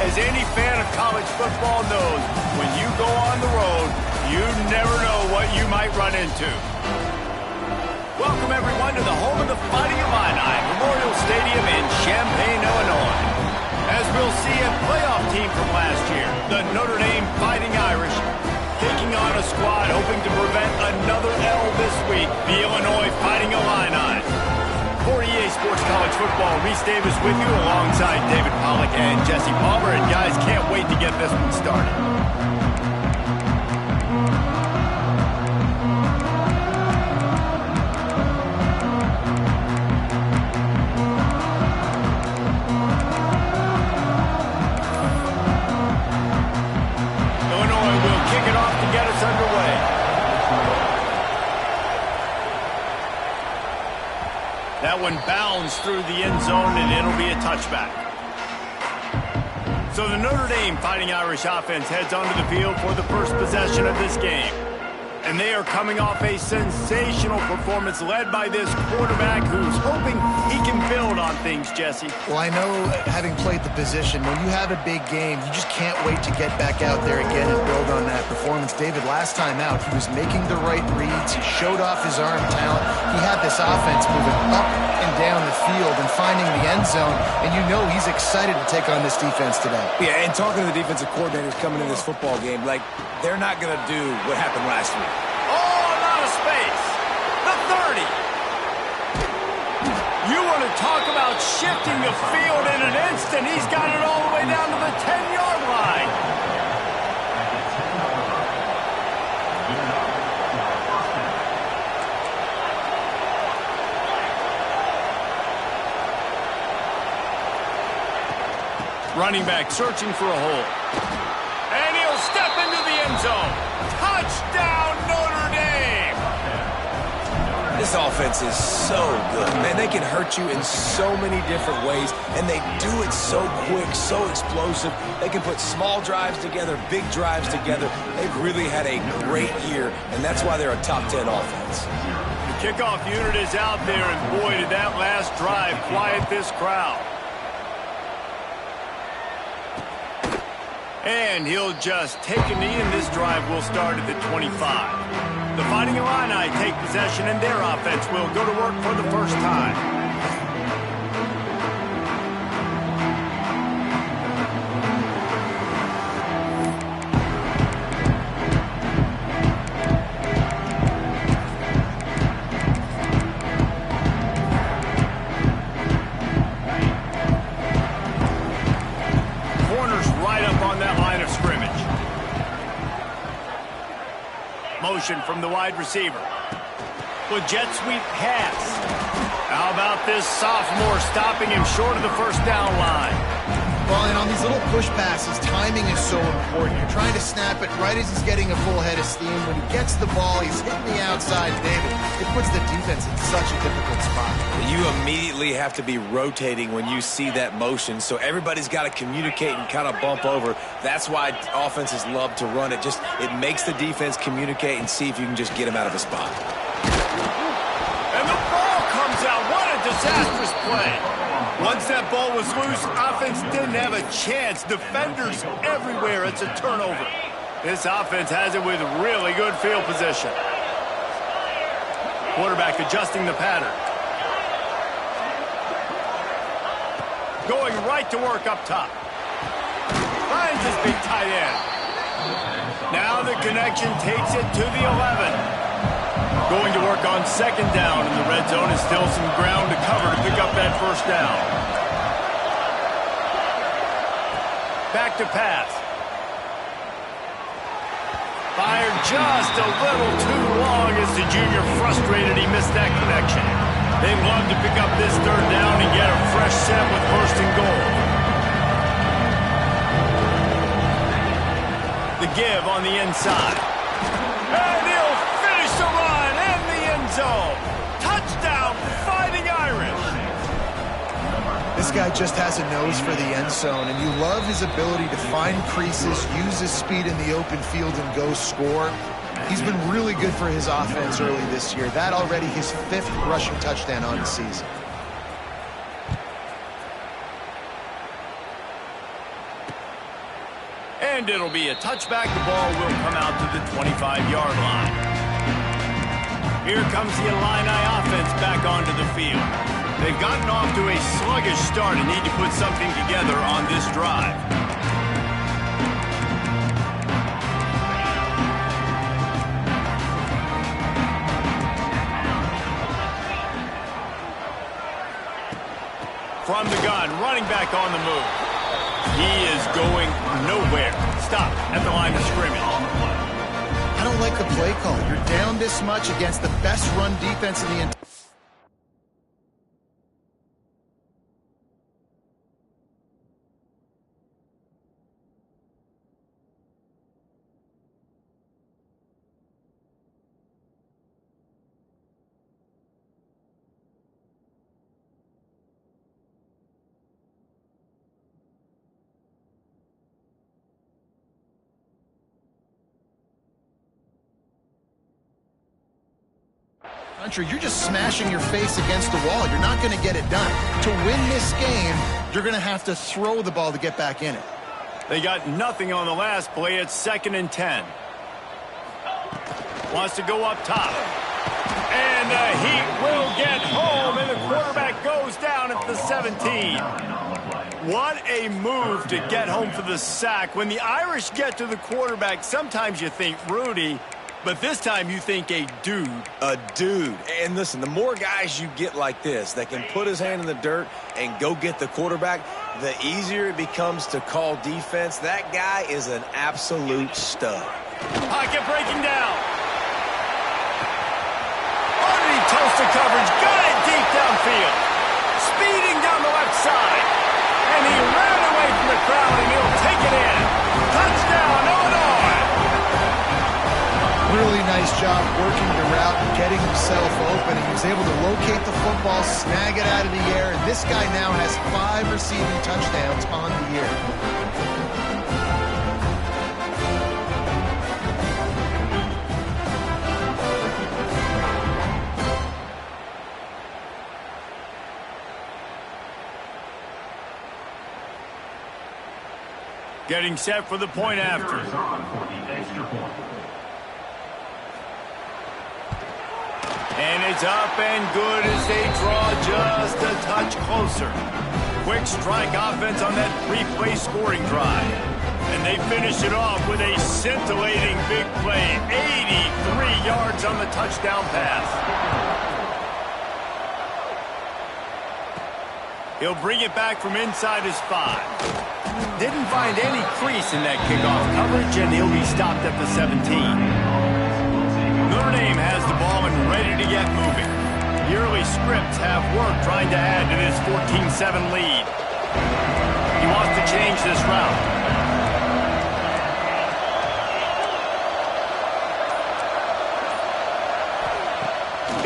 As any fan of college football knows, when you go on the road, you never know what you might run into. Welcome, everyone, to the home of the Fighting Illini, Memorial Stadium in Champaign, Illinois. As we'll see, a playoff team from last year, the Notre Dame Fighting Irish, taking on a squad hoping to prevent another L this week, the Illinois Fighting Illini. For EA Sports College Football, Reese Davis with you alongside David Pollack and Jesse Palmer. And guys, can't wait to get this one started. Illinois will kick it off to get us underway. That one bounds through the end zone, and it'll be a touchback. So the Notre Dame Fighting Irish offense heads onto the field for the first possession of this game. And they are coming off a sensational performance led by this quarterback who's hoping he can build on things, Jesse. Well, I know, having played the position, when you have a big game, you just can't wait to get back out there again and build on that performance. David, last time out, he was making the right reads. He showed off his arm talent. He had this offense moving up and down the field and finding the end zone, and you know he's excited to take on this defense today. Yeah, and talking to the defensive coordinators coming in this football game, like, they're not going to do what happened last week. Oh, a lot of space. The 30. You want to talk about shifting the field in an instant. He's got it all the way down to the 10-yard line. Running back searching for a hole. And he'll step into the end zone. Touchdown, Notre Dame! This offense is so good, man. They can hurt you in so many different ways, and they do it so quick, so explosive. They can put small drives together, big drives together. They've really had a great year, and that's why they're a top 10 offense. The kickoff unit is out there, and boy, did that last drive quiet this crowd. And he'll just take a knee, and this drive will start at the 25. The Fighting Illini take possession, and their offense will go to work for the first time. Motion from the wide receiver. With jet sweep pass. How about this sophomore stopping him short of the first down line? Well, and on these little push passes, timing is so important. You're trying to snap it right as he's getting a full head of steam. When he gets the ball, he's hitting the outside, David. It puts the defense in such a difficult spot. You immediately have to be rotating when you see that motion, so everybody's got to communicate and kind of bump over. That's why offenses love to run it. It makes the defense communicate and see if you can just get him out of a spot. And the ball comes out. What a disastrous play. Once that ball was loose, offense didn't have a chance. Defenders everywhere. It's a turnover. This offense has it with really good field position. Quarterback adjusting the pattern. Going right to work up top. Finds his big tight end. Now the connection takes it to the 11. Going to work on second down in the red zone, is still some ground to cover to pick up that first down. Back to pass. Fired just a little too long as the junior frustrated he missed that connection. They'd love to pick up this third down and get a fresh set with first and goal. The give on the inside. And he'll finish the run in the end zone. Touchdown, Fighting Irish. This guy just has a nose for the end zone, and you love his ability to find creases, use his speed in the open field, and go score. He's been really good for his offense early this year. That already his 5th rushing touchdown on the season. And it'll be a touchback. The ball will come out to the 25-yard line. Here comes the Illini offense back onto the field. They've gotten off to a sluggish start and need to put something together on this drive. From the gun, running back on the move. He is going nowhere. Stop at the line of scrimmage. I don't like the play call. You're down this much against the best run defense in the entire. You're just smashing your face against the wall. You're not going to get it done. To win this game, you're going to have to throw the ball to get back in it. They got nothing on the last play. It's 2nd and 10. Wants to go up top. And the Heat will get home, and the quarterback goes down at the 17. What a move to get home for the sack. When the Irish get to the quarterback, sometimes you think Rudy, but this time you think a dude. A dude. And listen, the more guys you get like this that can put his hand in the dirt and go get the quarterback, the easier it becomes to call defense. That guy is an absolute stud. Pocket breaking down. Underneath toast to coverage. Got it deep downfield. Speeding down the left side. And he ran away from the crowd, and he'll take it in. Touchdown, Illinois. Really nice job working the route and getting himself open. He was able to locate the football, snag it out of the air, and this guy now has 5 receiving touchdowns on the year. Getting set for the point after. And it's up and good as they draw just a touch closer. Quick strike offense on that 3-play scoring drive. And they finish it off with a scintillating big play. 83 yards on the touchdown pass. He'll bring it back from inside his 5. Didn't find any crease in that kickoff coverage, and he'll be stopped at the 17. Notre Dame has the ball and ready to get moving. The early scripts have work trying to add to this 14-7 lead. He wants to change this route.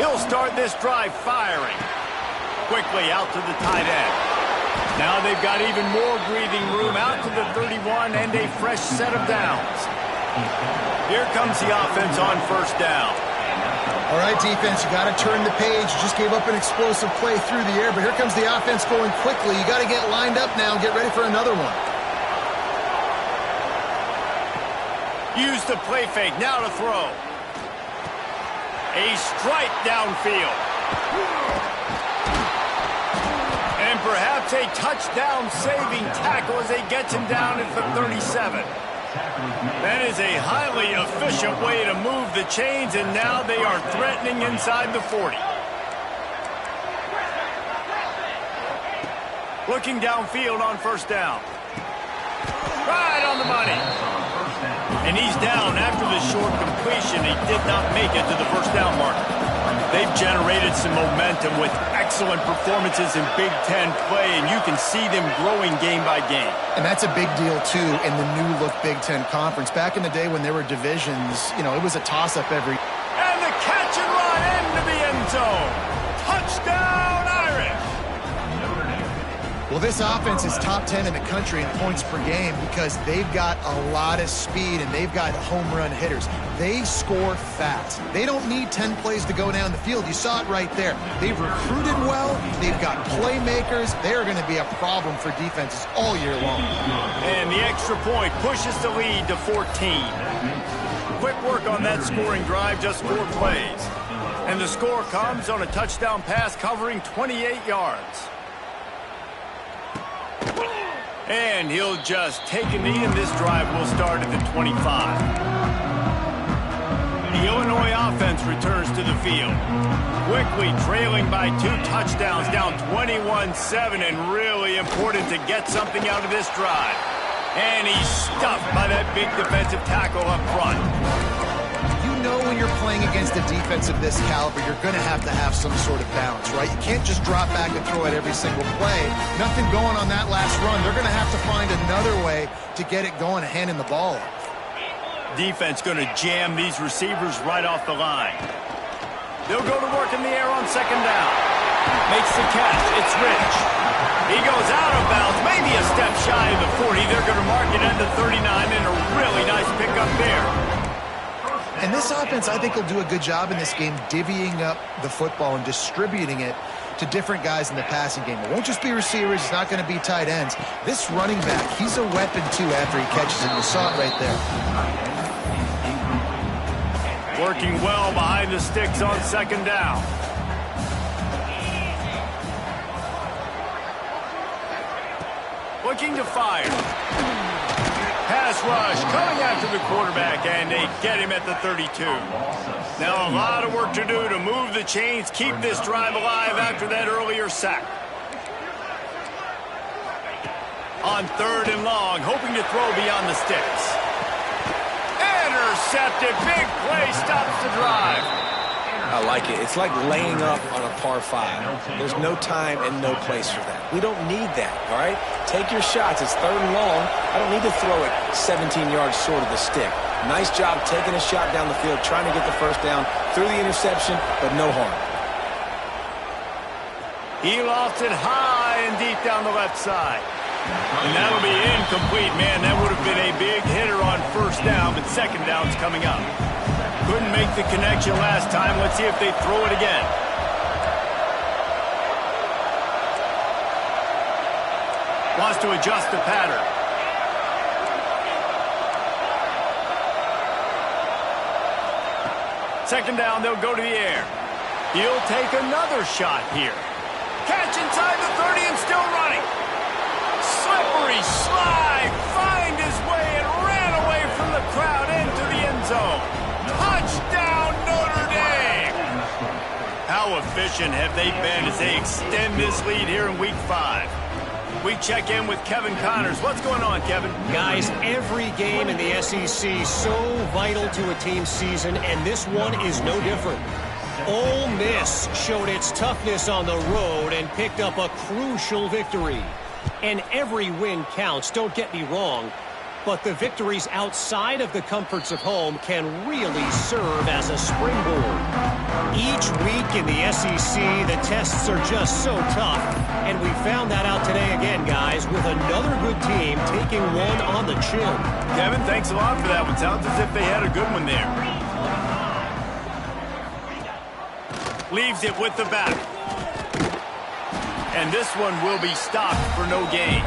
He'll start this drive firing. Quickly out to the tight end. Now they've got even more breathing room out to the 31 and a fresh set of downs. Here comes the offense on first down. All right, defense, you got to turn the page. You just gave up an explosive play through the air, but here comes the offense going quickly. You got to get lined up now and get ready for another one. Use the play fake, now to throw. A strike downfield. And perhaps a touchdown-saving tackle as they get him down at the 37. That is a highly efficient way to move the chains, and now they are threatening inside the 40. Looking downfield on first down. Right on the money. And he's down after the short completion. He did not make it to the first down mark. They've generated some momentum with excellent performances in Big Ten play, and you can see them growing game by game. And that's a big deal, too, in the new-look Big Ten Conference. Back in the day when there were divisions, you know, it was a toss-up every... And the catch and run into the end zone. Touchdown, Irish! Well, this offense is top 10 in the country in points per game because they've got a lot of speed and they've got home run hitters. They score fast. They don't need 10 plays to go down the field. You saw it right there. They've recruited well. They've got playmakers. They're going to be a problem for defenses all year long. And the extra point pushes the lead to 14. Quick work on that scoring drive, just 4 plays. And the score comes on a touchdown pass covering 28 yards. And he'll just take a knee, and this drive will start at the 25. The Illinois offense returns to the field. Quickly trailing by 2 touchdowns, down 21-7, and really important to get something out of this drive. And he's stuffed by that big defensive tackle up front. You know when you're playing against a defense of this caliber, you're going to have some sort of balance, right? You can't just drop back and throw it every single play. Nothing going on that last run. They're going to have to find another way to get it going and handing the ball off. Defense going to jam these receivers right off the line. They'll go to work in the air on second down. Makes the catch. It's Rich. He goes out of bounds, maybe a step shy of the 40. They're going to mark it at the 39, and a really nice pickup there. And this offense, I think, will do a good job in this game divvying up the football and distributing it to different guys in the passing game. It won't just be receivers. It's not going to be tight ends. This running back, he's a weapon, too, after he catches it. You saw it right there. Working well behind the sticks on second down. Looking to fire. Pass rush coming after the quarterback, and they get him at the 32. Now a lot of work to do to move the chains, keep this drive alive after that earlier sack. On 3rd and long, hoping to throw beyond the sticks. Intercepted, big play, stops the drive. I like it. It's like laying up on a par 5. There's no time and no place for that. We don't need that, all right? Take your shots. It's 3rd and long. I don't need to throw it 17 yards short of the stick. Nice job taking a shot down the field, trying to get the first down through the interception, but no harm. He lost it high and deep down the left side. And that'll be incomplete, man. That would have been a big hitter on first down, but second down's coming up. Couldn't make the connection last time. Let's see if they throw it again. Wants to adjust the pattern. Second down, they'll go to the air. He'll take another shot here. Catch inside the 30 and still running. Slippery slide, find his way and ran away from the crowd into the end zone. Touchdown, Notre Dame! How efficient have they been as they extend this lead here in Week 5? We check in with Kevin Connors. What's going on, Kevin? Guys, every game in the SEC so vital to a team's season, and this one is no different. Ole Miss showed its toughness on the road and picked up a crucial victory. And every win counts, don't get me wrong, but the victories outside of the comforts of home can really serve as a springboard. Each week in the SEC, the tests are just so tough, and we found that out today again, guys, with another good team taking one on the chin. Kevin, thanks a lot for that one. Sounds as if they had a good one there. Leaves it with the back. And this one will be stopped for no gain.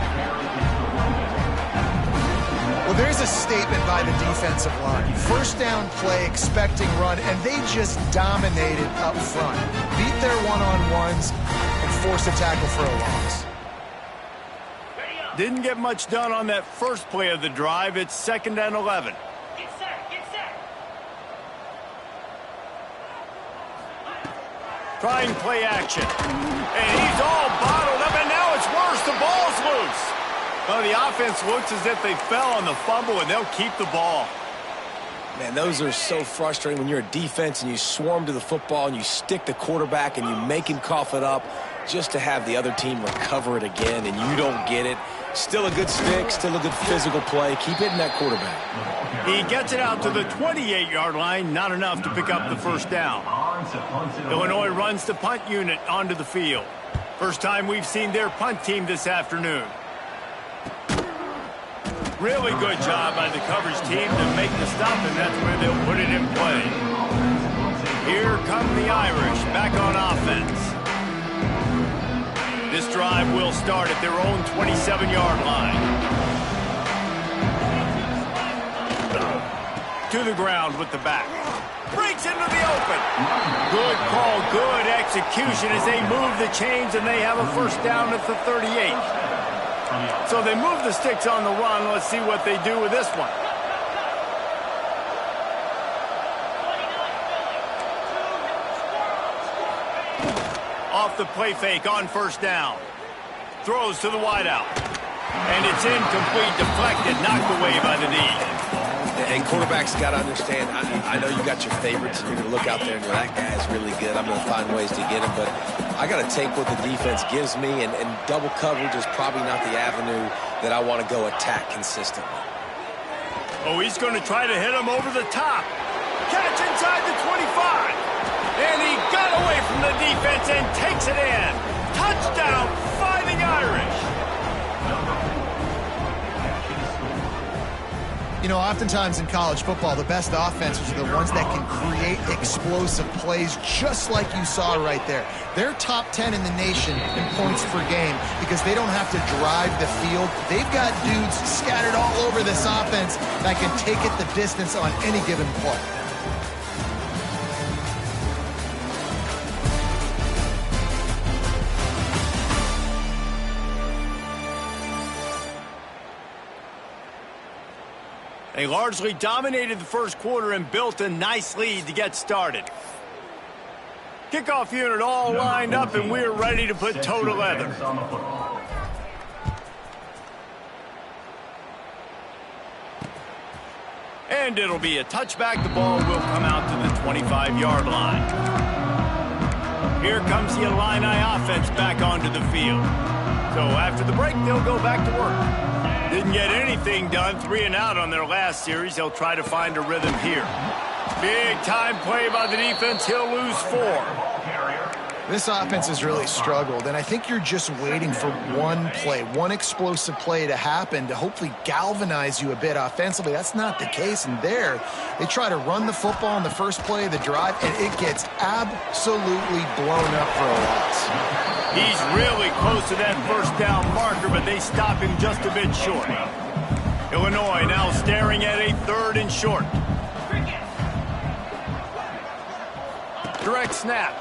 Well, there's a statement by the defensive line. First down play, expecting run, and they just dominated up front. Beat their one-on-ones and forced a tackle for a loss. Didn't get much done on that first play of the drive. It's 2nd and 11. Get set, get set. Trying play action. And he's all bottled up, and now it's worse. The ball's loose. Well, the offense looks as if they fell on the fumble, and they'll keep the ball. Man, those are so frustrating when you're a defense and you swarm to the football and you stick the quarterback and you make him cough it up just to have the other team recover it again, and you don't get it. Still a good stick, still a good physical play. Keep hitting that quarterback. He gets it out to the 28-yard line, not enough to pick up the first down. Illinois runs the punt unit onto the field. First time we've seen their punt team this afternoon. Really good job by the coverage team to make the stop, and that's where they'll put it in play. Here come the Irish back on offense. This drive will start at their own 27-yard line. To the ground with the back. Breaks into the open. Good call, good execution as they move the chains, and they have a first down at the 38. So they move the sticks on the run. Let's see what they do with this one. Off the play fake on first down. Throws to the wideout. And it's incomplete, deflected, knocked away by the D. And quarterbacks got to understand, I know you got your favorites, and you're going to look out there and go, that guy's really good. I'm going to find ways to get him. But I got to take what the defense gives me, and double coverage is probably not the avenue that I want to go attack consistently. Oh, he's going to try to hit him over the top. Catch inside the 25. And he got away from the defense and takes it in. Touchdown, Fighting Irish. You know, oftentimes in college football, the best offenses are the ones that can create explosive plays, just like you saw right there. They're top 10 in the nation in points per game because they don't have to drive the field. They've got dudes scattered all over this offense that can take it the distance on any given play. They largely dominated the first quarter and built a nice lead to get started. Kickoff unit all lined up, and we're ready to put toe to leather. And it'll be a touchback. The ball will come out to the 25-yard line. Here comes the Illini offense back onto the field. So after the break, they'll go back to work. Didn't get anything done, 3 and out on their last series. They'll try to find a rhythm here. Big time play by the defense. He'll lose 4. This offense has really struggled, and I think you're just waiting for one play, one explosive play to happen to hopefully galvanize you a bit offensively. That's not the case, and there they try to run the football in the first play of the drive, and it gets absolutely blown up for a loss. He's really close to that first down marker, but they stop him just a bit short. Illinois now staring at a 3rd and short. Direct snap.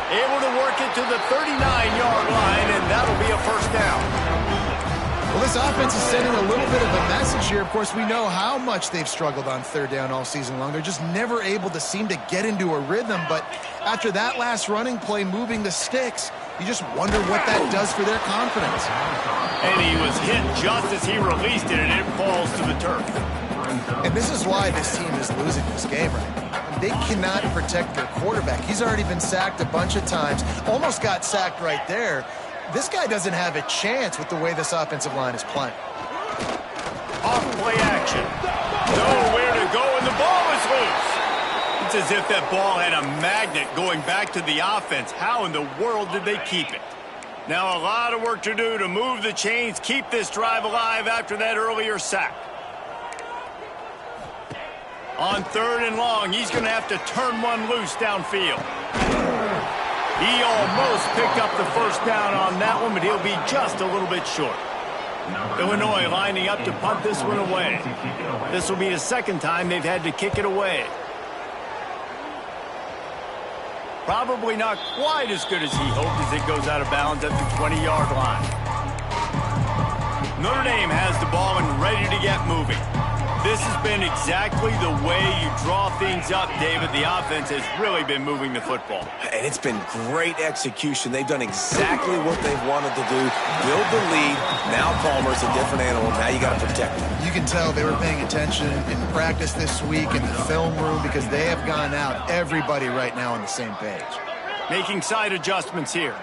Able to work it to the 39-yard line, and that'll be a first down. Well, this offense is sending a little bit of a message here. Of course, we know how much they've struggled on 3rd down all season long. They're just never able to seem to get into a rhythm. But after that last running play, moving the sticks, you just wonder what that does for their confidence. And he was hit just as he released it, and it falls to the turf. And this is why this team is losing this game right now. They cannot protect their quarterback. He's already been sacked a bunch of times. Almost got sacked right there. This guy doesn't have a chance with the way this offensive line is playing. Off play action. Nowhere to go, and the ball is loose. It's as if that ball had a magnet going back to the offense. How in the world did they keep it? Now a lot of work to do to move the chains, keep this drive alive after that earlier sack. On 3rd and long, he's going to have to turn one loose downfield. He almost picked up the first down on that one, but he'll be just a little bit short. Illinois lining up to punt this one away. This will be the 2nd time they've had to kick it away. Probably not quite as good as he hoped as it goes out of bounds at the 20-yard line. Notre Dame has the ball and ready to get moving. This has been exactly the way you draw things up, David. The offense has really been moving the football. And it's been great execution. They've done exactly what they've wanted to do. Build the lead. Now Palmer's a different animal. Now you got to protect him. You can tell they were paying attention in practice this week in the film room because they have gone out, everybody right now on the same page. Making side adjustments here.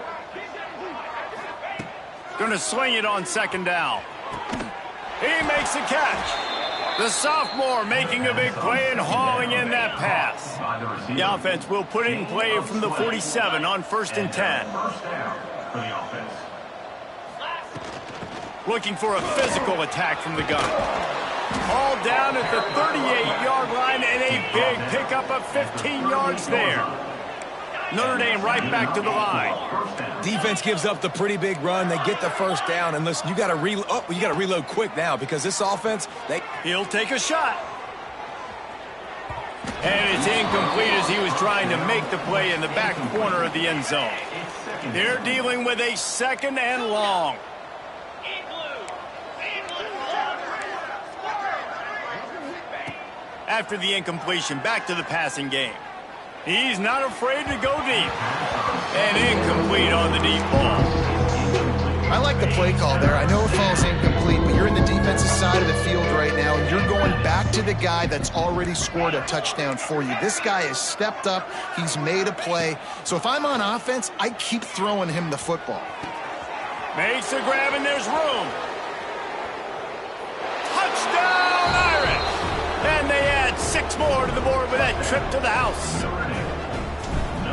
Going to swing it on 2nd down. He makes the catch. The sophomore making a big play and hauling in that pass. The offense will put it in play from the 47 on 1st and 10. Looking for a physical attack from the gun. All down at the 38-yard line and a big pickup of 15 yards there. Notre Dame right back to the line. Defense gives up the pretty big run. They get the first down. And listen, you got to reload quick now because this offense, he'll take a shot. And it's incomplete as he was trying to make the play in the back corner of the end zone. They're dealing with a 2nd and long. After the incompletion, back to the passing game. He's not afraid to go deep. And incomplete on the deep ball. I like the play call there. I know it falls incomplete, but you're in the defensive side of the field right now, and you're going back to the guy that's already scored a touchdown for you. This guy has stepped up. He's made a play. So if I'm on offense, I keep throwing him the football. Makes a grab, and there's room. Touchdown, Irish! And they add 6 more to the board with that trip to the house.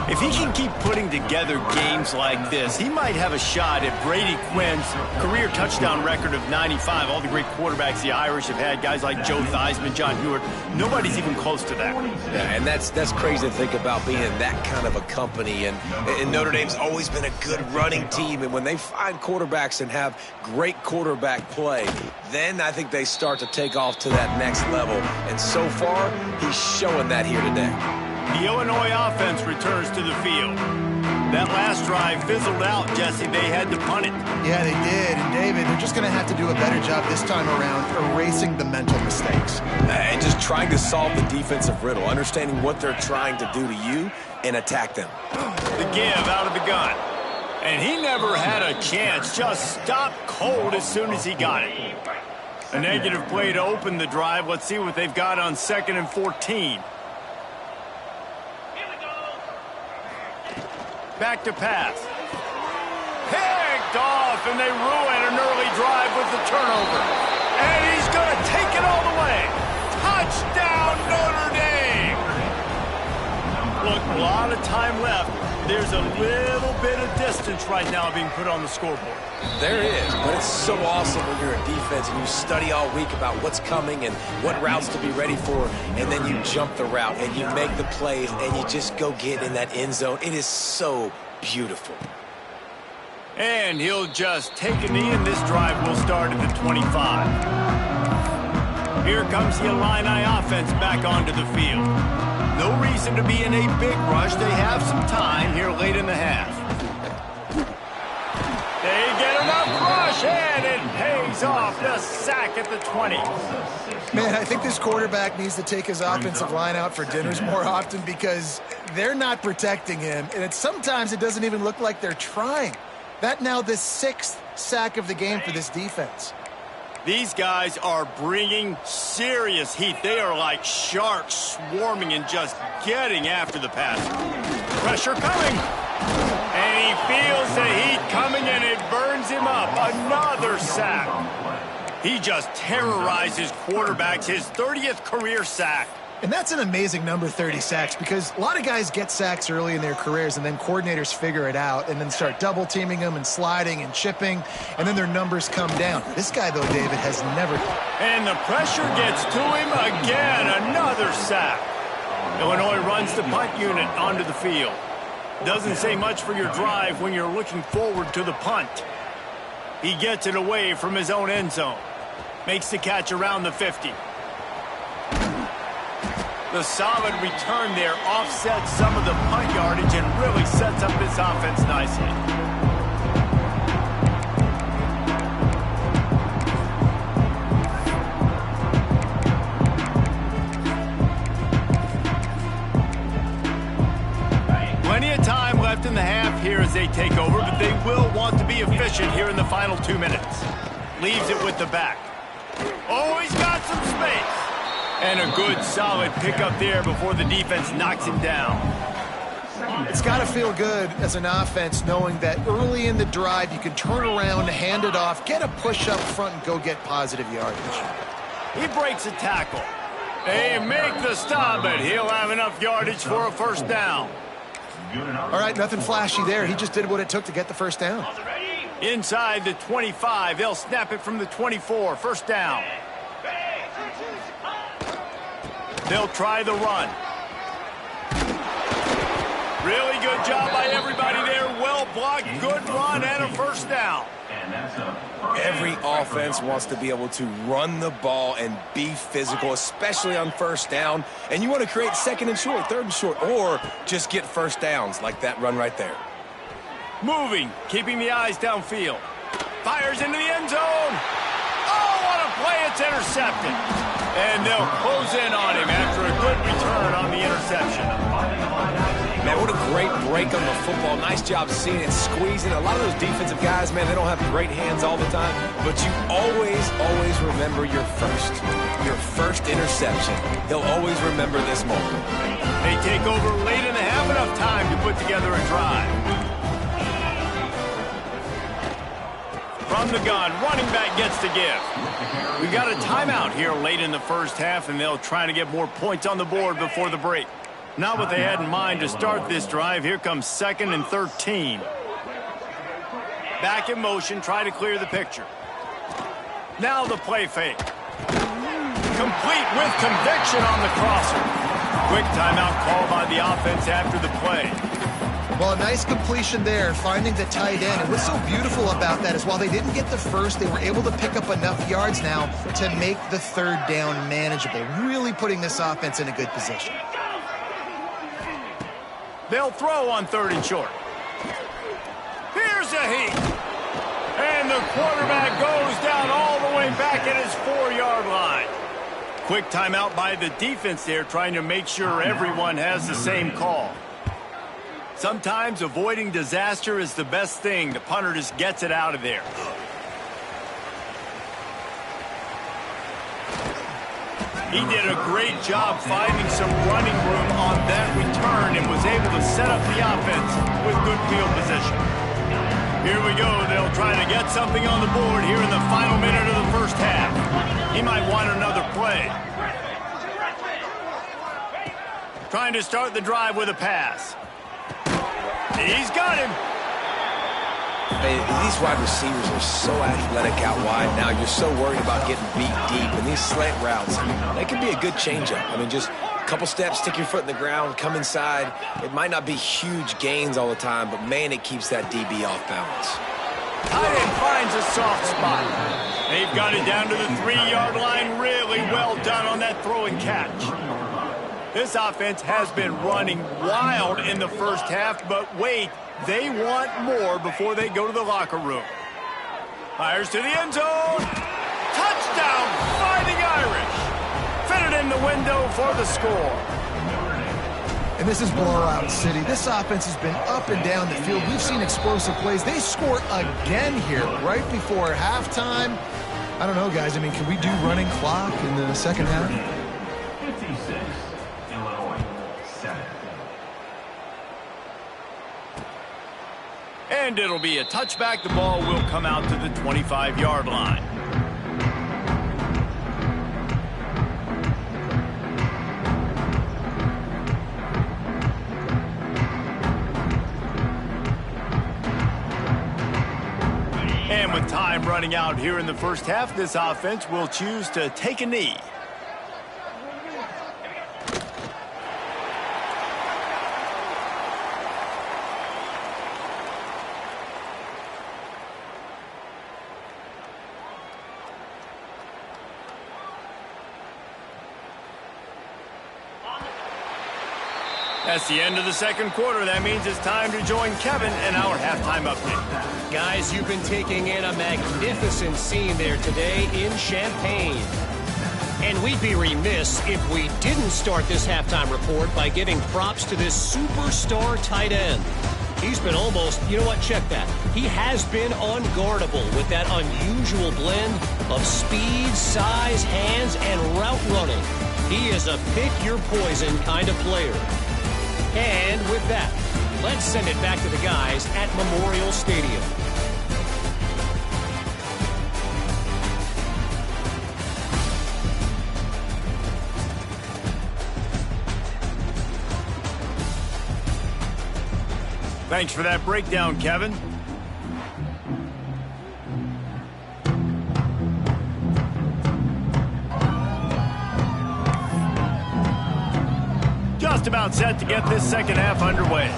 If he can keep putting together games like this, he might have a shot at Brady Quinn's career touchdown record of 95. All the great quarterbacks the Irish have had, guys like Joe Theismann, John Hewitt, nobody's even close to that. Yeah, and that's crazy to think about being in that kind of a company. And Notre Dame's always been a good running team. And when they find quarterbacks and have great quarterback play, then I think they start to take off to that next level. And so far, he's showing that here today. The Illinois offense returns to the field. That last drive fizzled out, Jesse. They had to punt it. Yeah, they did. And, David, they're just going to have to do a better job this time around erasing the mental mistakes. And just trying to solve the defensive riddle, understanding what they're trying to do to you and attack them. The give out of the gun. And he never had a chance. Just stopped cold as soon as he got it. A negative play to open the drive. Let's see what they've got on 2nd and 14. Back to pass. Picked off, and they ruin an early drive with the turnover. And he's going to take it all the way. Touchdown, Notre Dame! Look, a lot of time left. There's a little bit of distance right now being put on the scoreboard. There is, but it's so awesome when you're a defense and you study all week about what's coming and what routes to be ready for, and then you jump the route and you make the plays and you just go get in that end zone. It is so beautiful. And he'll just take a knee, and this drive will start at the 25. Here comes the Illini offense back onto the field. No reason to be in a big rush. They have some time here late in the half. They get enough rush, and it pays off. The sack at the 20. Man, I think this quarterback needs to take his offensive line out for dinners more often because they're not protecting him, and sometimes it doesn't even look like they're trying. That now the 6th sack of the game for this defense. These guys are bringing serious heat. They are like sharks swarming and just getting after the passer. Pressure coming. And he feels the heat coming, and it burns him up. Another sack. He just terrorizes quarterbacks. His 30th career sack. And that's an amazing number, 30 sacks, because a lot of guys get sacks early in their careers, and then coordinators figure it out and then start double-teaming them and sliding and chipping, and then their numbers come down. This guy, though, David, has never... And the pressure gets to him again. Another sack. Illinois runs the punt unit onto the field. Doesn't say much for your drive when you're looking forward to the punt. He gets it away from his own end zone. Makes the catch around the 50. The solid return there offsets some of the punt yardage and really sets up this offense nicely. Plenty of time left in the half here as they take over, but they will want to be efficient here in the final 2 minutes. Leaves it with the back. Oh, he's got some space. And a good, solid pickup there before the defense knocks him down. It's got to feel good as an offense knowing that early in the drive you can turn around, hand it off, get a push up front, and go get positive yardage. He breaks a tackle. They make the stop, but he'll have enough yardage for a first down. All right, nothing flashy there. He just did what it took to get the first down. Inside the 25, they'll snap it from the 24. First down. They'll try the run. Really good job by everybody there. Well blocked, good run, and a first down. Every offense wants to be able to run the ball and be physical, especially on first down. And you want to create second and short, third and short, or just get first downs like that run right there. Moving, keeping the eyes downfield. Fires into the end zone. Oh, what a play. It's intercepted. And they'll close in on him after a good return on the interception. Man, what a great break on the football. Nice job seeing it, squeezing. A lot of those defensive guys, man, they don't have great hands all the time, but you always remember your first interception. They'll always remember this moment. They take over late and they have enough time to put together a drive. From the gun, running back gets to give. We've got a timeout here late in the first half, and they'll try to get more points on the board before the break. Not what they had in mind to start this drive. Here comes 2nd and 13. Back in motion, try to clear the picture. Now the play fake. Complete with conviction on the crosser. Quick timeout call by the offense after the play. Well, a nice completion there, finding the tight end. And what's so beautiful about that is while they didn't get the first, they were able to pick up enough yards now to make the third down manageable, really putting this offense in a good position. They'll throw on 3rd and short. Here's a heat. And the quarterback goes down all the way back at his 4-yard line. Quick timeout by the defense there, trying to make sure everyone has the same call. Sometimes avoiding disaster is the best thing. The punter just gets it out of there. He did a great job finding some running room on that return and was able to set up the offense with good field position. Here we go. They'll try to get something on the board here in the final minute of the first half. He might want another play. Trying to start the drive with a pass. He's got him. These wide receivers are so athletic out wide now. You're so worried about getting beat deep. And these slant routes, they can be a good changeup. I mean, just a couple steps, stick your foot in the ground, come inside. It might not be huge gains all the time, but, man, it keeps that DB off balance. Tight end finds a soft spot. They've got it down to the 3-yard line. Really well done on that throw and catch. This offense has been running wild in the first half, but wait, they want more before they go to the locker room. Fires to the end zone. Touchdown, Fighting Irish. Fitted in the window for the score. And this is blowout city. This offense has been up and down the field. We've seen explosive plays. They score again here right before halftime. I don't know, guys. I mean, can we do running clock in the second half? And it'll be a touchback. The ball will come out to the 25-yard line. And with time running out here in the first half, this offense will choose to take a knee. That's the end of the second quarter. That means it's time to join Kevin in our halftime update. Guys, you've been taking in a magnificent scene there today in Champaign. And we'd be remiss if we didn't start this halftime report by giving props to this superstar tight end. He's been almost, you know what, check that. He has been unguardable with that unusual blend of speed, size, hands, and route running. He is a pick-your-poison kind of player. And with that, let's send it back to the guys at Memorial Stadium. Thanks for that breakdown, Kevin. Just about set to get this second half underway.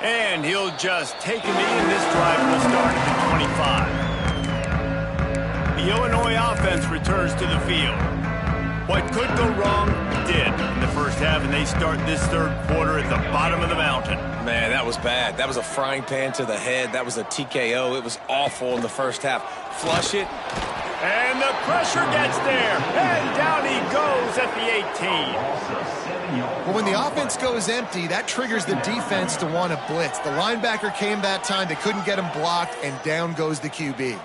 And he'll just take a knee, and this drive will start at the 25. The Illinois offense returns to the field. What could go wrong did in the first half, and they start this third quarter at the bottom of the mountain. Man, that was bad. That was a frying pan to the head. That was a TKO. It was awful in the first half. Flush it. And the pressure gets there, and down he goes at the 18. Well, when the offense goes empty, that triggers the defense to want to blitz. The linebacker came that time. They couldn't get him blocked, and down goes the QB.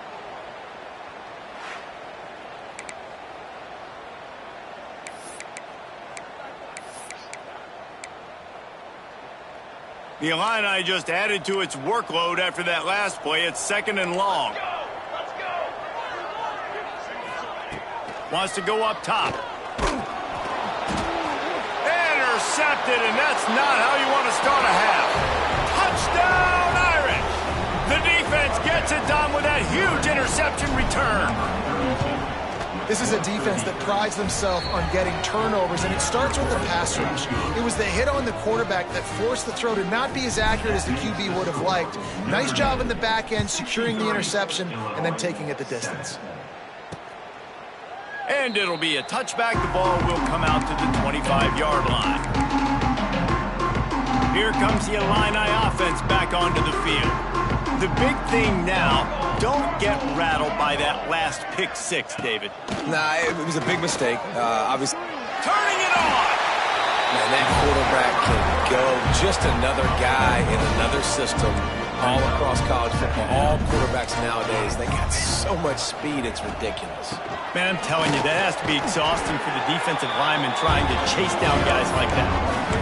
The Illini just added to its workload after that last play. It's 2nd and long. Wants to go up top. Intercepted, and that's not how you want to start a half. Touchdown, Irish! The defense gets it done with that huge interception return. This is a defense that prides themselves on getting turnovers, and it starts with the pass rush. It was the hit on the quarterback that forced the throw to not be as accurate as the QB would have liked. Nice job in the back end, securing the interception, and then taking it the distance. And it'll be a touchback. The ball will come out to the 25-yard line. Here comes the Illini offense back onto the field. The big thing now, don't get rattled by that last pick six, David. Nah, it was a big mistake. Obviously. Turning it on! Man, that quarterback can go. Just another guy in another system all across college football. All quarterbacks nowadays, they got so much speed, it's ridiculous. Man, I'm telling you, that has to be exhausting for the defensive lineman trying to chase down guys like that.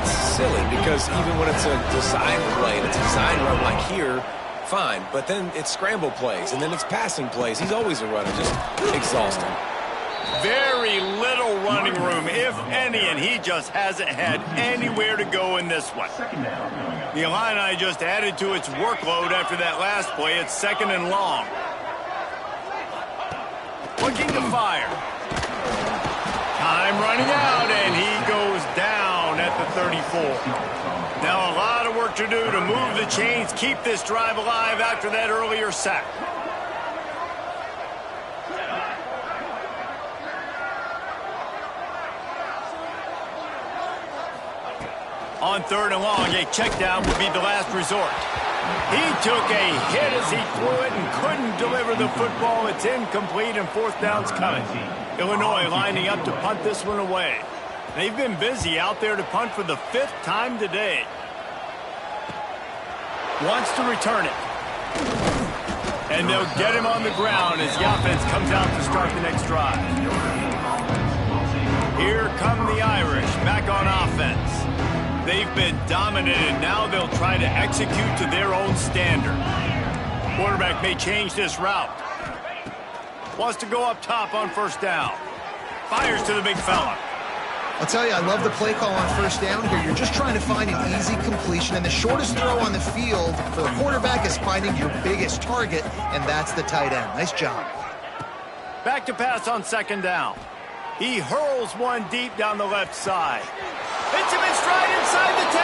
It's silly because even when it's a design play and it's a design run like here, fine, but then it's scramble plays, and then it's passing plays. He's always a runner, just exhausting. Very little running room, if any, and he just hasn't had anywhere to go in this one. The Illini just added to its workload after that last play. It's 2nd and long. Looking to fire. Time running out, and he goes down at the 34. Now a lot of work to do to move the chains, keep this drive alive after that earlier sack. On 3rd and long, a check down would be the last resort. He took a hit as he threw it and couldn't deliver the football. It's incomplete, and 4th down's coming. Illinois lining up to punt this one away. They've been busy out there to punt for the 5th time today. Wants to return it. And they'll get him on the ground as the offense comes out to start the next drive. Here come the Irish back on offense. They've been dominated. Now they'll try to execute to their own standard. Quarterback may change this route. Wants to go up top on 1st down. Fires to the big fella. I'll tell you, I love the play call on 1st down here. You're just trying to find an easy completion, and the shortest throw on the field for the quarterback is finding your biggest target, and that's the tight end. Nice job. Back to pass on 2nd down. He hurls one deep down the left side. Hits him in stride inside the 10.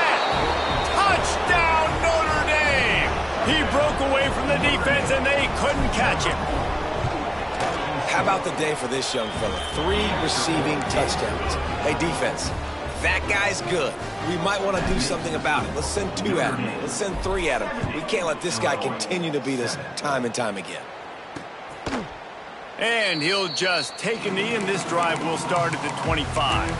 Touchdown, Notre Dame! He broke away from the defense, and they couldn't catch him. How about the day for this young fella? 3 receiving touchdowns. Hey, defense, that guy's good. We might want to do something about it. Let's send 2 at him. Let's send 3 at him. We can't let this guy continue to beat us time and time again. And he'll just take a knee, and this drive will start at the 25.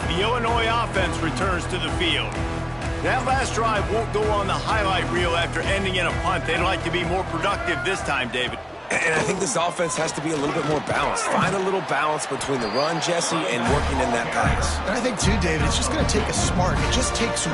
The Illinois offense returns to the field. That last drive won't go on the highlight reel after ending in a punt. They'd like to be more productive this time, David. And I think this offense has to be a little bit more balanced. Find a little balance between the run, Jesse, and working in that pass. And I think, too, David, it's just going to take a spark. It just takes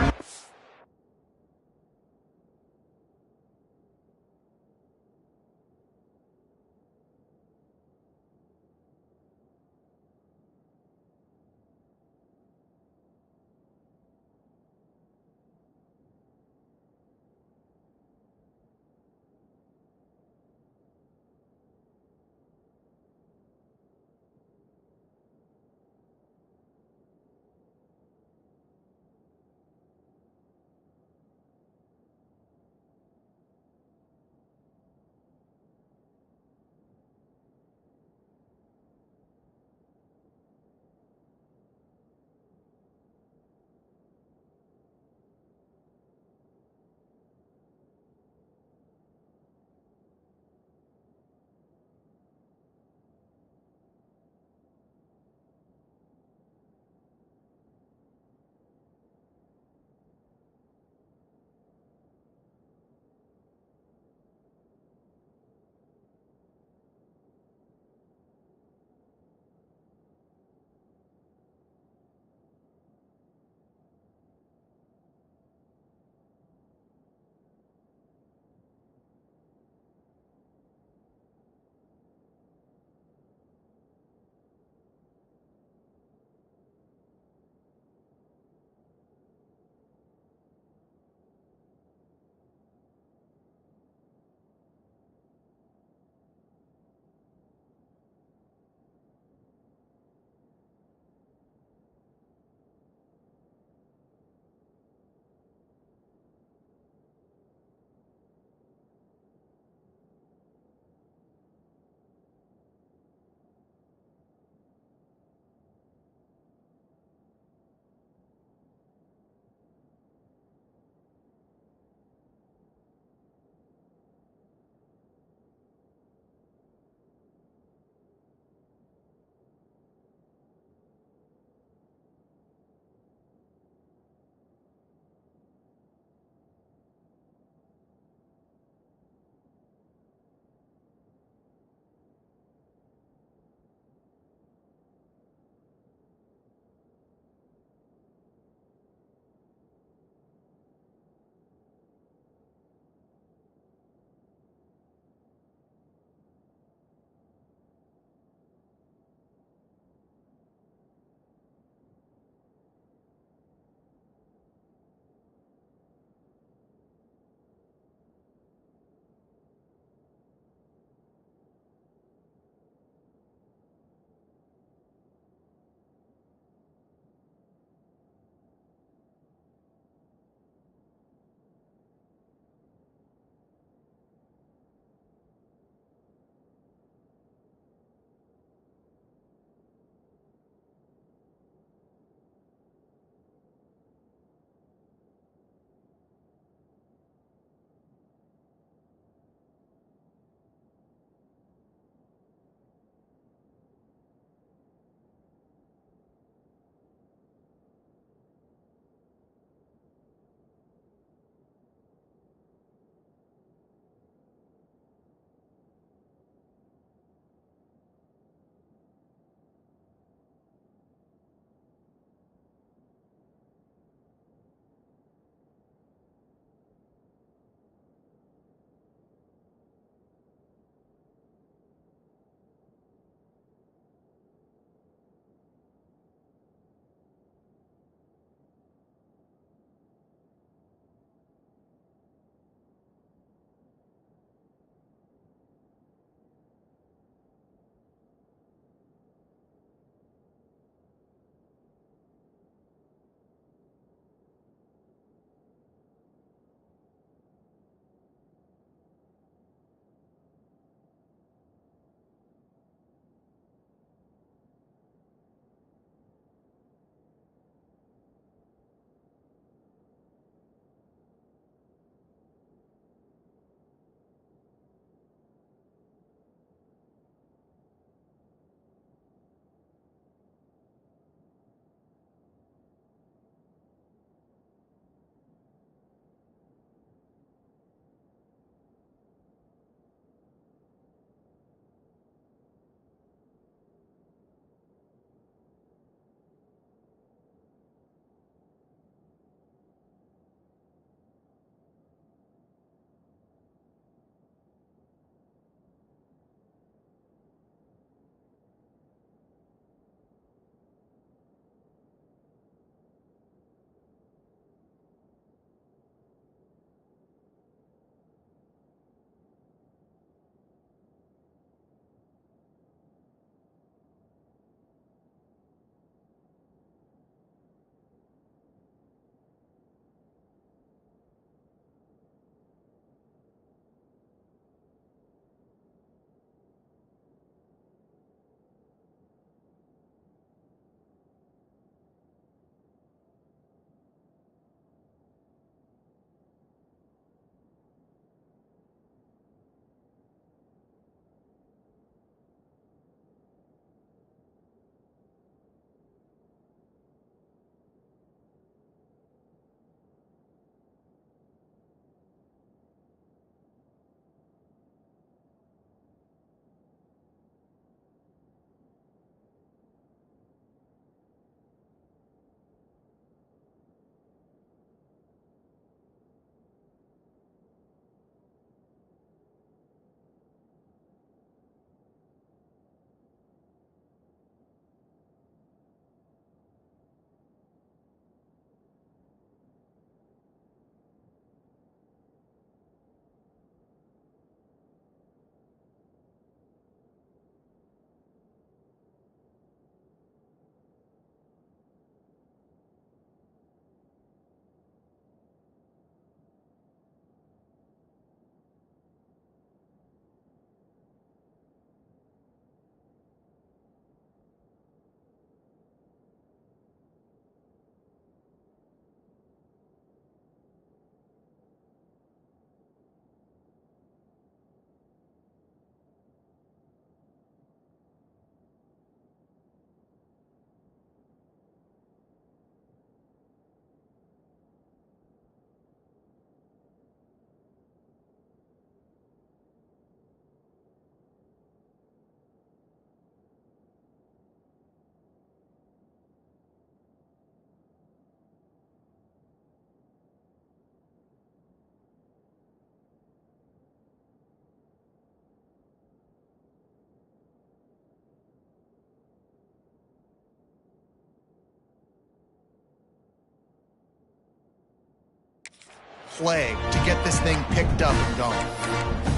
play to get this thing picked up and going.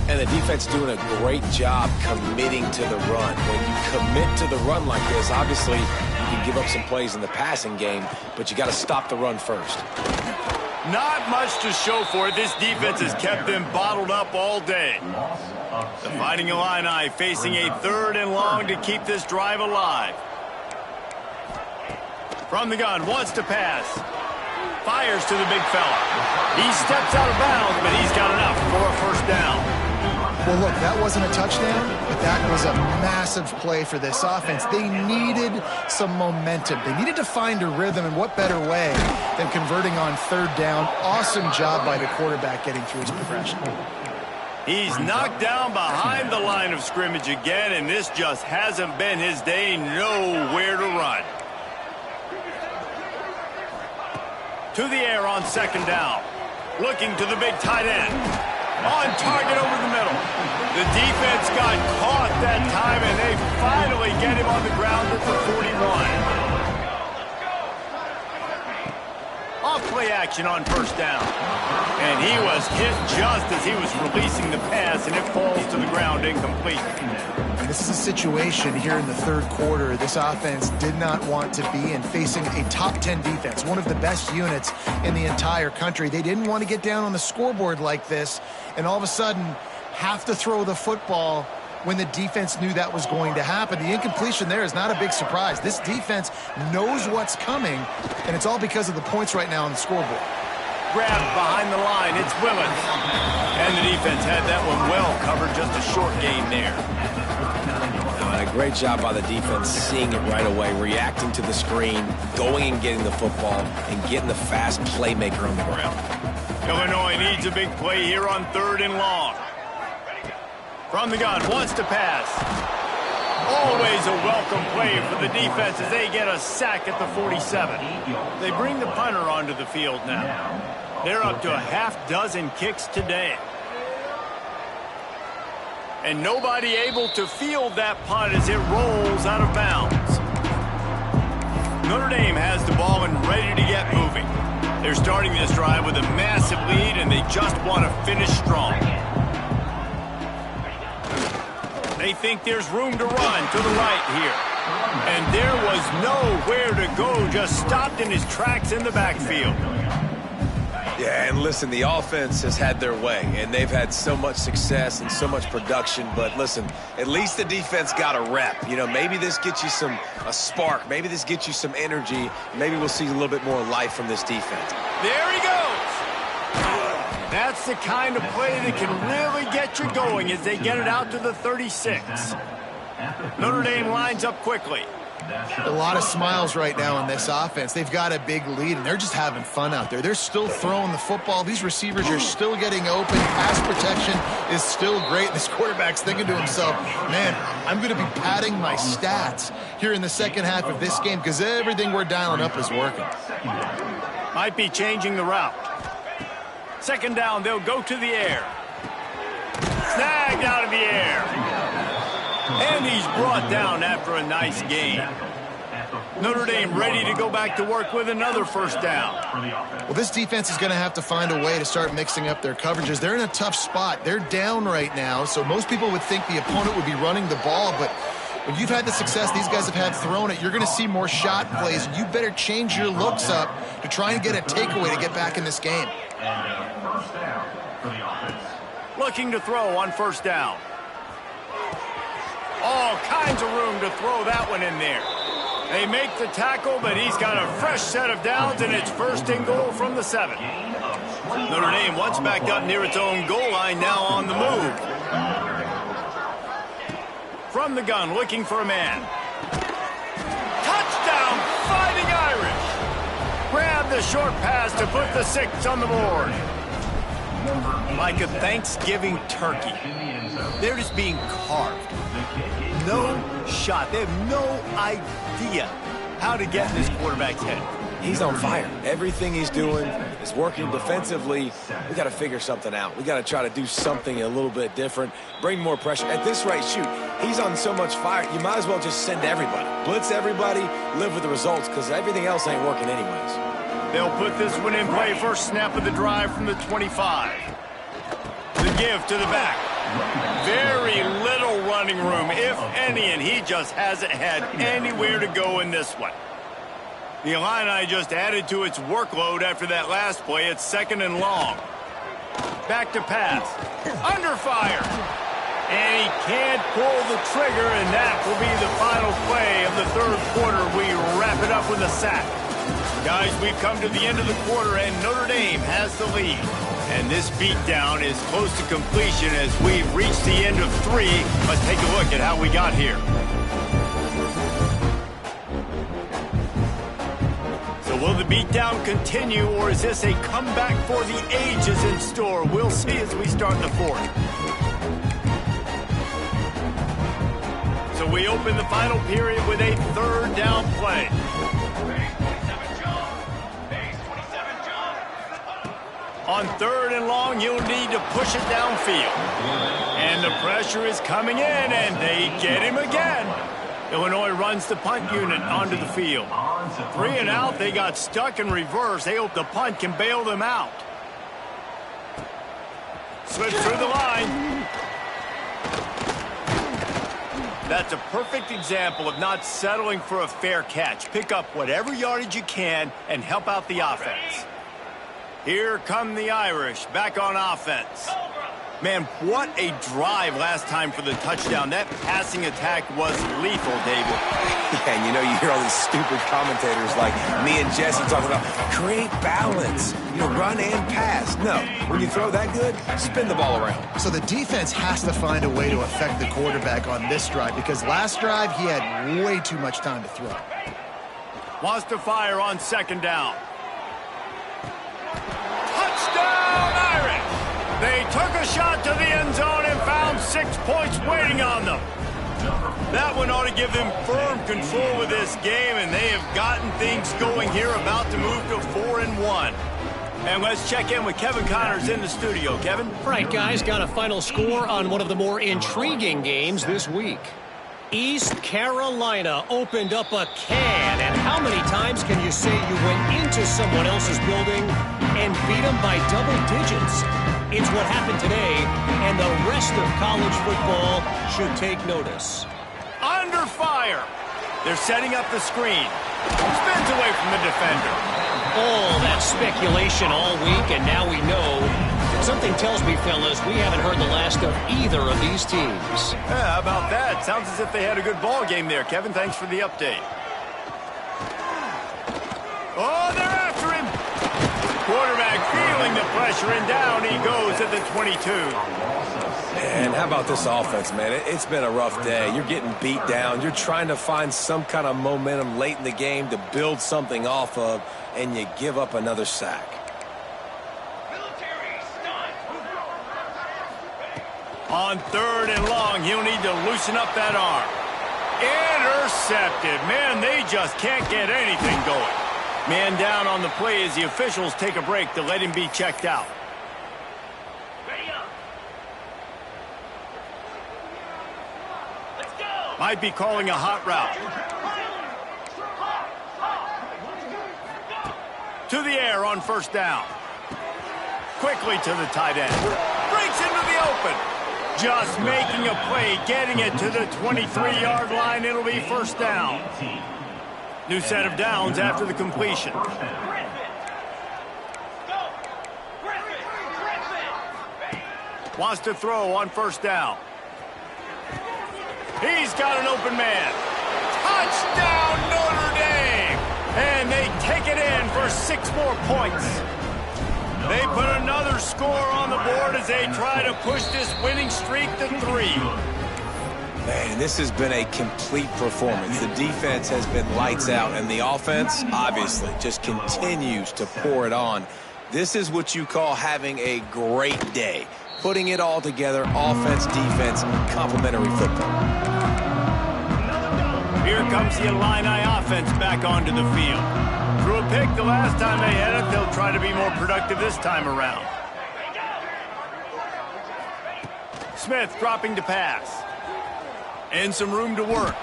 And the defense doing a great job committing to the run. When you commit to the run like this, obviously you can give up some plays in the passing game, but you got to stop the run first. Not much to show for it. This defense has kept them bottled up all day. The Fighting Illini facing a 3rd and long to keep this drive alive. From the gun, wants to pass. Fires to the big fella. He steps out of bounds, but he's got enough for a first down. Well, look, that wasn't a touchdown, but that was a massive play for this offense. They needed some momentum. They needed to find a rhythm, and what better way than converting on 3rd down. Awesome job by the quarterback getting through his progression. He's knocked down behind the line of scrimmage again, and this just hasn't been his day. Nowhere to run. To the air on 2nd down. Looking to the big tight end. On target over the middle. The defense got caught that time, and they finally get him on the ground at the 41. Off play action on 1st down. And he was hit just as he was releasing the pass, and it falls to the ground incomplete. This is a situation here in the 3rd quarter this offense did not want to be in, facing a top 10 defense, one of the best units in the entire country. They didn't want to get down on the scoreboard like this and all of a sudden have to throw the football when the defense knew that was going to happen. The incompletion there is not a big surprise. This defense knows what's coming, and it's all because of the points right now on the scoreboard. Grabbed behind the line, it's Willis. And the defense had that one well covered, just a short gain there. A great job by the defense, seeing it right away, reacting to the screen, going and getting the football, and getting the fast playmaker on the ground. Illinois needs a big play here on 3rd and long. From the gun, wants to pass. Always a welcome play for the defense as they get a sack at the 47. They bring the punter onto the field now. They're up to a half-dozen kicks today. And nobody able to field that punt as it rolls out of bounds. Notre Dame has the ball and ready to get moving. They're starting this drive with a massive lead, and they just want to finish strong. They think there's room to run to the right here. And there was nowhere to go, just stopped in his tracks in the backfield. Yeah, and listen, the offense has had their way, and they've had so much success and so much production. But listen, at least the defense got a rep. You know, maybe this gets you a spark. Maybe this gets you some energy. Maybe we'll see a little bit more life from this defense. There he goes. That's the kind of play that can really get you going as they get it out to the 36. Notre Dame lines up quickly. A lot of smiles right now on this offense. They've got a big lead, and they're just having fun out there. They're still throwing the football. These receivers are still getting open. Pass protection is still great. This quarterback's thinking to himself, man, I'm going to be padding my stats here in the 2nd half of this game because everything we're dialing up is working. Might be changing the route. 2nd down, they'll go to the air. Snagged out of the air. And he's brought down after a nice gain. Notre Dame ready to go back to work with another 1st down. Well, this defense is going to have to find a way to start mixing up their coverages. They're in a tough spot. They're down right now, so most people would think the opponent would be running the ball, but when you've had the success these guys have had throwing it, you're going to see more shot plays. You better change your looks up to try and get a takeaway to get back in this game. Looking to throw on 1st down. All kinds of room to throw that one in there. They make the tackle, but he's got a fresh set of downs, and it's 1st and goal from the 7. Notre Dame once backed up near its own goal line, now on the move. From the gun, looking for a man. Touchdown, Fighting Irish! Grab the short pass to put the 6 on the board. Like a Thanksgiving turkey. They're just being carved. No shot. They have no idea how to get in this quarterback's head. He's on fire. Everything he's doing is working defensively. We got to figure something out. We got to try to do something a little bit different, bring more pressure. At this rate, shoot, he's on so much fire, you might as well just send everybody. Blitz everybody, live with the results, because everything else ain't working anyways. They'll put this one in play. First snap of the drive from the 25. The give to the back. Very little running room, if any, and he just hasn't had anywhere to go in this one. The Illini just added to its workload after that last play. It's 2nd and long. Back to pass. Under fire. And he can't pull the trigger, and that will be the final play of the 3rd quarter. We wrap it up with a sack. Guys, we've come to the end of the quarter, and Notre Dame has the lead. And this beatdown is close to completion as we've reached the end of 3. Let's take a look at how we got here. So will the beatdown continue, or is this a comeback for the ages in store? We'll see as we start the 4th. So we open the final period with a 3rd down play. On 3rd and long, you'll need to push it downfield. And the pressure is coming in, and they get him again. Illinois runs the punt unit onto the field. 3 and out, they got stuck in reverse. They hope the punt can bail them out. Slips through the line. That's a perfect example of not settling for a fair catch. Pick up whatever yardage you can and help out the offense. Here come the Irish, back on offense. Man, what a drive last time for the touchdown. That passing attack was lethal, David. Yeah, and you know, you hear all these stupid commentators like me and Jesse talking about create balance, run and pass. No, when you throw that good, spin the ball around. So the defense has to find a way to affect the quarterback on this drive, because last drive he had way too much time to throw. Wants to fire on 2nd down. Touchdown, Irish! They took a shot to the end zone and found 6 points waiting on them. That one ought to give them firm control of this game, and they have gotten things going here, about to move to 4-1. And let's check in with Kevin Connors in the studio. Kevin? Right, guys, got a final score on one of the more intriguing games this week. East Carolina opened up a can, and how many times can you say you went into someone else's building and beat them by double digits? It's what happened today, and the rest of college football should take notice. Under fire. They're setting up the screen. Spins away from the defender. All that speculation all week, and now we know. Something tells me, fellas, we haven't heard the last of either of these teams. Yeah, how about that? Sounds as if they had a good ball game there. Kevin, thanks for the update. Oh, they're after him. Quarterback feeling the pressure, and down he goes at the 22. And how about this offense, man? It's been a rough day. You're getting beat down. You're trying to find some kind of momentum late in the game to build something off of, and you give up another sack. On 3rd and long, he'll need to loosen up that arm. Intercepted. Man, they just can't get anything going. Man down on the play as the officials take a break to let him be checked out. Might be calling a hot route. To the air on 1st down. Quickly to the tight end. Breaks into the open. Just making a play, getting it to the 23-yard line. It'll be 1st down. New set of downs after the completion. Wants to throw on 1st down. He's got an open man. Touchdown, Notre Dame! And they take it in for 6 more points. They put another score on the board as they try to push this winning streak to 3. Man, this has been a complete performance. The defense has been lights out, and the offense, obviously, just continues to pour it on. This is what you call having a great day. Putting it all together, offense, defense, complementary football. Here comes the Illini offense back onto the field. Threw a pick the last time they had it. They'll try to be more productive this time around. Smith dropping to pass. And some room to work.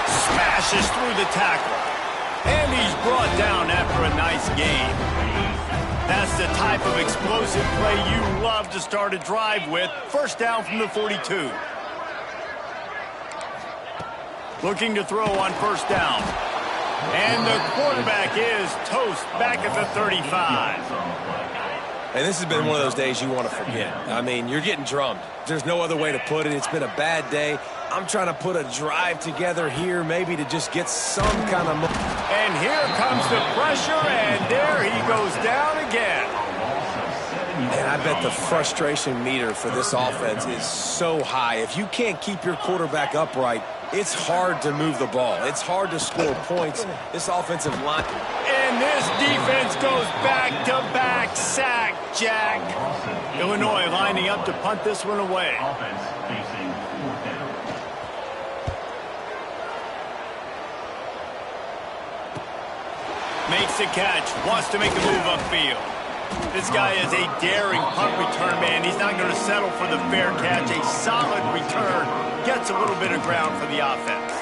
Smashes through the tackle. And He's brought down after a nice game. That's the type of explosive play you love to start a drive with. First down from the 42. Looking to throw on first down. And the quarterback is toast back at the 35. And this has been one of those days you want to forget. I mean, you're getting drummed. There's no other way to put it. It's been a bad day. I'm trying to put a drive together here maybe to just get some kind of... And here comes the pressure, and there he goes down again. And I bet the frustration meter for this offense is so high. If you can't keep your quarterback upright, it's hard to move the ball. It's hard to score points. This offensive line... And this defense goes back-to-back sack, Jack. Illinois lining up to punt this one away. Makes the catch, wants to make a move upfield. This guy is a daring punt return man. He's not going to settle for the fair catch. A solid return. Gets a little bit of ground for the offense.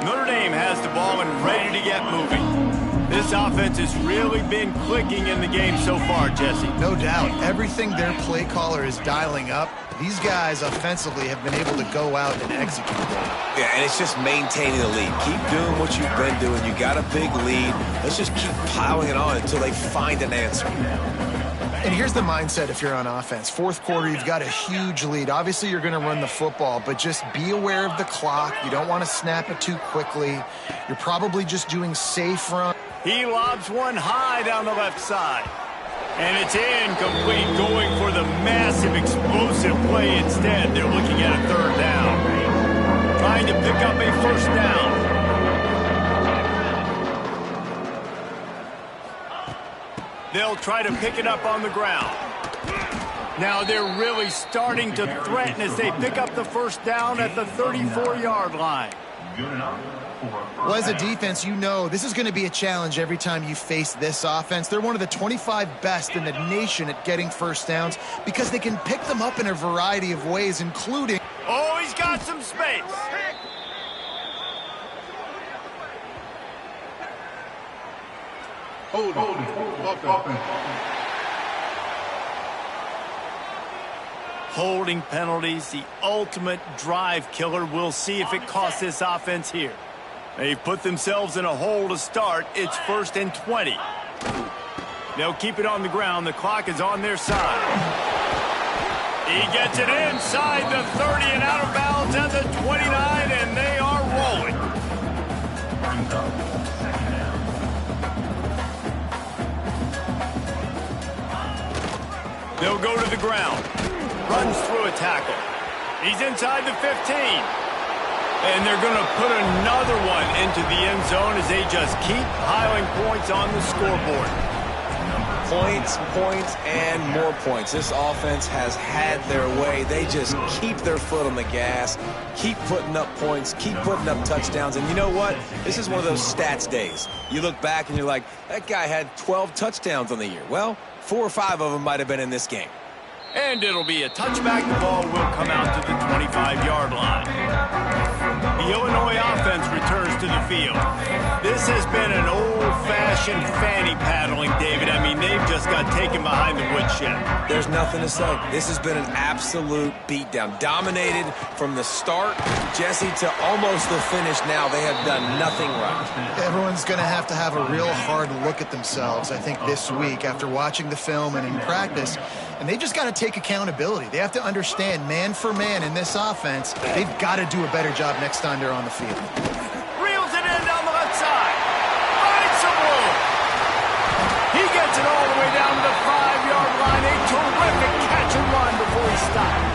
Notre Dame has the ball and ready to get moving. This offense has really been clicking in the game so far, Jesse. No doubt. Everything their play caller is dialing up, these guys offensively have been able to go out and execute that. Yeah, and it's just maintaining the lead. Keep doing what you've been doing. You got a big lead. Let's just keep piling it on until they find an answer. And here's the mindset if you're on offense. Fourth quarter, you've got a huge lead. Obviously, you're going to run the football, but just be aware of the clock. You don't want to snap it too quickly. You're probably just doing safe run. He lobs one high down the left side. And it's incomplete, going for the massive explosive play instead. They're looking at a third down. Trying to pick up a first down. They'll try to pick it up on the ground. Now they're really starting to threaten as they pick up the first down at the 34-yard line. Well, as a defense, you know this is going to be a challenge every time you face this offense. They're one of the 25 best in the nation at getting first downs because they can pick them up in a variety of ways, including... Oh, he's got some space. Holding penalties, the ultimate drive killer. We'll see if it costs this offense here. They've put themselves in a hole to start. It's 1st and 20. They'll keep it on the ground. The clock is on their side. He gets it inside the 30 and out of bounds at the 29, and they are rolling. They'll go to the ground. Runs through a tackle. He's inside the 15. And they're going to put another one into the end zone as they just keep piling points on the scoreboard. Points, points, and more points. This offense has had their way. They just keep their foot on the gas, keep putting up points, keep putting up touchdowns. And you know what? This is one of those stats days. You look back and you're like, that guy had 12 touchdowns on the year. Well, 4 or 5 of them might have been in this game. And it'll be a touchback. The ball will come out to the 25-yard line. The Illinois offense returns to the field. This has been an old-fashioned fanny paddling, David. I mean, they've just got taken behind the woodshed. There's nothing to say. This has been an absolute beatdown. Dominated from the start, Jesse, to almost the finish now. They have done nothing right. Everyone's going to have a real hard look at themselves, I think, this week after watching the film and in practice. And they just got to take accountability. They have to understand, man for man in this offense, they've got to do a better job next time they're on the field. Reels it in down the left side. Finds some room. He gets it all the way down to the 5-yard line. A terrific catch and run before he stopped.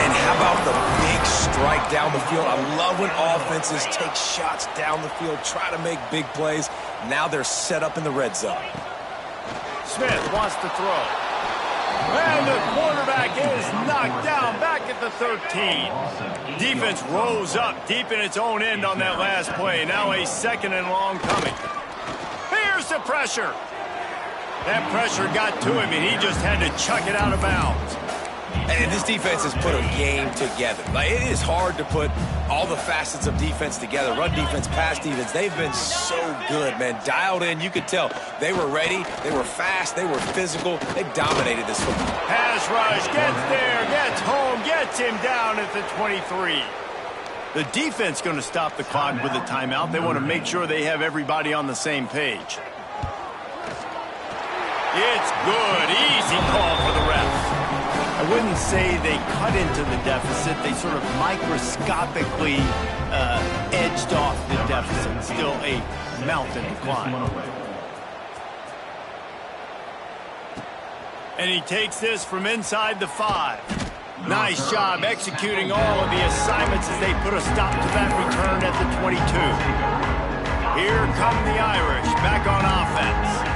And how about the big strike down the field? I love when offenses take shots down the field, try to make big plays. Now they're set up in the red zone. Smith wants to throw. And the quarterback is knocked down back at the 13. Defense rose up deep in its own end on that last play. Now a 2nd and long coming. Here's the pressure. That pressure got to him, and he just had to chuck it out of bounds. And this defense has put a game together. Like, it is hard to put all the facets of defense together. Run defense, pass defense. They've been so good, man. Dialed in. You could tell they were ready. They were fast. They were physical. They dominated this football. Pass rush, gets there, gets home, gets him down at the 23. The defense going to stop the clock with a timeout. They want to make sure they have everybody on the same page. It's good. Easy call for the ref. I wouldn't say they cut into the deficit. They sort of microscopically edged off the deficit. Still a mountain to climb. And he takes this from inside the 5. Nice job executing all of the assignments as they put a stop to that return at the 22. Here come the Irish back on offense.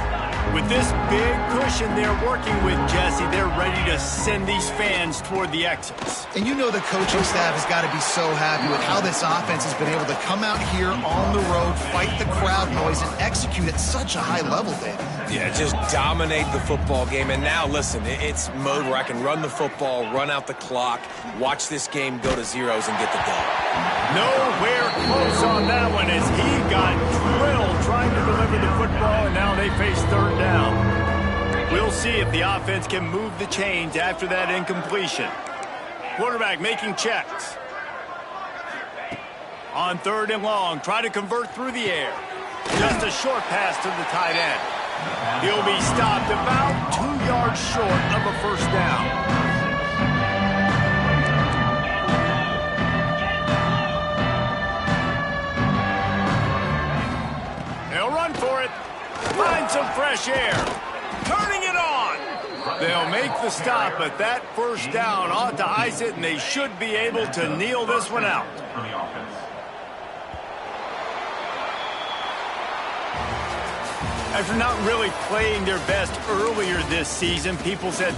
With this big cushion they're working with, Jesse, they're ready to send these fans toward the exits. And you know the coaching staff has got to be so happy with how this offense has been able to come out here on the road, fight the crowd noise, and execute at such a high level, David. Yeah, just dominate the football game. And now, listen, it's mode where I can run the football, run out the clock, watch this game go to zeros and get the dub. Nowhere close on that one as he got drilled trying to deliver the football, and now they face third down. We'll see if the offense can move the chains after that incompletion. Quarterback making checks. On 3rd and long, try to convert through the air. Just a short pass to the tight end. He'll be stopped about 2 yards short of a first down. They'll run for it. Find some fresh air. Turning it on. They'll make the stop, but that first down ought to ice it, and they should be able to kneel this one out. After not really playing their best earlier this season, people said